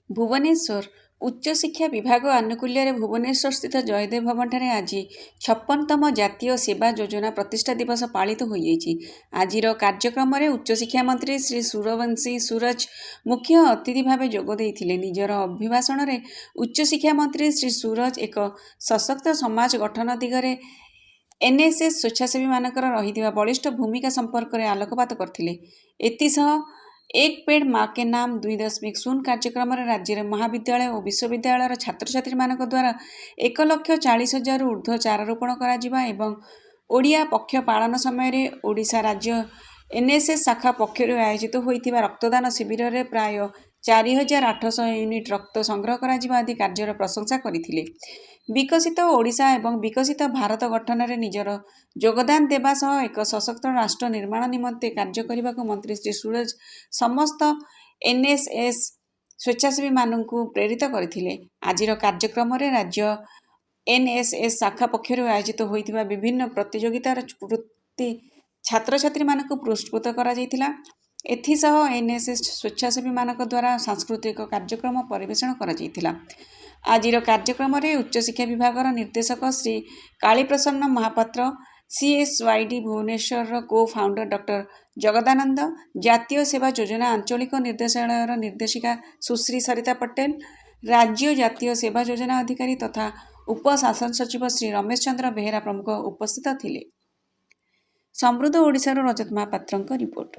ଭୁବନେଶ୍ୱର ଉଚ୍ଚଶିକ୍ଷା ବିଭାଗ ଆନୁକୂଲ୍ୟରେ ଭୁବନେଶ୍ୱରସ୍ଥିତ ଜୟଦେବ ଭବନଠାରେ ଆଜି 56ତମ ଜାତୀୟ ସେବା ଯୋଜନା ପ୍ରତିଷ୍ଠା ଦିବସ ପାଳିତ ହୋଇଯାଇଛି। ଆଜିର କାର୍ଯ୍ୟକ୍ରମରେ ଉଚ୍ଚଶିକ୍ଷା ମନ୍ତ୍ରୀ ଶ୍ରୀ ସୂର୍ଯ୍ୟବଂଶୀ ସୁରଜ ମୁଖ୍ୟ ଅତିଥି ଭାବେ ଯୋଗ ଦେଇଥିଲେ। ନିଜର ଅଭିଭାଷଣରେ ଉଚ୍ଚଶିକ୍ଷା ମନ୍ତ୍ରୀ ଶ୍ରୀ ସୁରଜ ଏକ ସଶକ୍ତ ସମାଜ ଗଠନ ଦିଗରେ ଏନ୍ଏସ୍ଏସ୍ ସ୍ୱେଚ୍ଛାସେବୀମାନଙ୍କର ରହିଥିବା ବଳିଷ୍ଠ ଭୂମିକା ସମ୍ପର୍କରେ ଆଲୋକପାତ କରିଥିଲେ। ଏଥିସହ ଏକ ପେଡ୍ ମା କେ ନାମ 2.0 କାର୍ଯ୍ୟକ୍ରମରେ ରାଜ୍ୟରେ ମହାବିଦ୍ୟାଳୟ ଓ ବିଶ୍ୱବିଦ୍ୟାଳୟର ଛାତ୍ରଛାତ୍ରୀମାନଙ୍କ ଦ୍ୱାରା 1,40,000ରୁ ଉର୍ଦ୍ଧ୍ୱ ଚାରାରୋପଣ କରାଯିବା ଏବଂ ଓଡ଼ିଆ ପକ୍ଷ ପାଳନ ସମୟରେ ଓଡ଼ିଶା ରାଜ୍ୟ ଏନ୍ଏସ୍ଏସ୍ ଶାଖା ପକ୍ଷରୁ ଆୟୋଜିତ ହୋଇଥିବା ରକ୍ତଦାନ ଶିବିରରେ ପ୍ରାୟ 4,800 ୟୁନିଟ୍ ରକ୍ତ ସଂଗ୍ରହ କରାଯିବା ଆଦି କାର୍ଯ୍ୟର ପ୍ରଶଂସା କରିଥିଲେ। ବିକଶିତ ଓଡ଼ିଶା ଏବଂ ବିକଶିତ ଭାରତ ଗଠନରେ ନିଜର ଯୋଗଦାନ ଦେବା ସହ ଏକ ସଶକ୍ତ ରାଷ୍ଟ୍ର ନିର୍ମାଣ ନିମନ୍ତେ କାର୍ଯ୍ୟ କରିବାକୁ ମନ୍ତ୍ରୀ ଶ୍ରୀ ସୁରଜ ସମସ୍ତ ଏନ୍ଏସ୍ଏସ୍ ସ୍ୱେଚ୍ଛାସେବୀମାନଙ୍କୁ ପ୍ରେରିତ କରିଥିଲେ। ଆଜିର କାର୍ଯ୍ୟକ୍ରମରେ ରାଜ୍ୟ ଏନ୍ଏସ୍ଏସ୍ ଶାଖା ପକ୍ଷରୁ ଆୟୋଜିତ ହୋଇଥିବା ବିଭିନ୍ନ ପ୍ରତିଯୋଗିତାର କୃତୀ ଛାତ୍ରଛାତ୍ରୀମାନଙ୍କୁ ପୁରସ୍କୃତ କରାଯାଇଥିଲା। ଏଥିସହ ଏନ୍ଏସ୍ଏସ୍ ସ୍ୱେଚ୍ଛାସେବୀମାନଙ୍କ ଦ୍ୱାରା ସାଂସ୍କୃତିକ କାର୍ଯ୍ୟକ୍ରମ ପରିବେଷଣ କରାଯାଇଥିଲା। ଆଜିର କାର୍ଯ୍ୟକ୍ରମରେ ଉଚ୍ଚଶିକ୍ଷା ବିଭାଗର ନିର୍ଦ୍ଦେଶକ ଶ୍ରୀ କାଳୀପ୍ରସନ୍ନ ମହାପାତ୍ର, ସିଏସ୍ୱାଇଡି ଭୁବନେଶ୍ୱରର କୋ-ଫାଉଣ୍ଡର ଡକ୍ଟର ଜଗଦାନନ୍ଦ, ଜାତୀୟ ସେବା ଯୋଜନା ଆଞ୍ଚଳିକ ନିର୍ଦ୍ଦେଶାଳୟର ନିର୍ଦ୍ଦେଶିକା ସୁଶ୍ରୀ ସରିତା ପଟେଲ, ରାଜ୍ୟ ଜାତୀୟ ସେବା ଯୋଜନା ଅଧିକାରୀ ତଥା ଉପଶାସନ ସଚିବ ଶ୍ରୀ ରମେଶ ଚନ୍ଦ୍ର ବେହେରା ପ୍ରମୁଖ ଉପସ୍ଥିତ ଥିଲେ। ସମୃଦ୍ଧ ଓଡ଼ିଶାରୁ ରଜତ ମହାପାତ୍ରଙ୍କ ରିପୋର୍ଟ।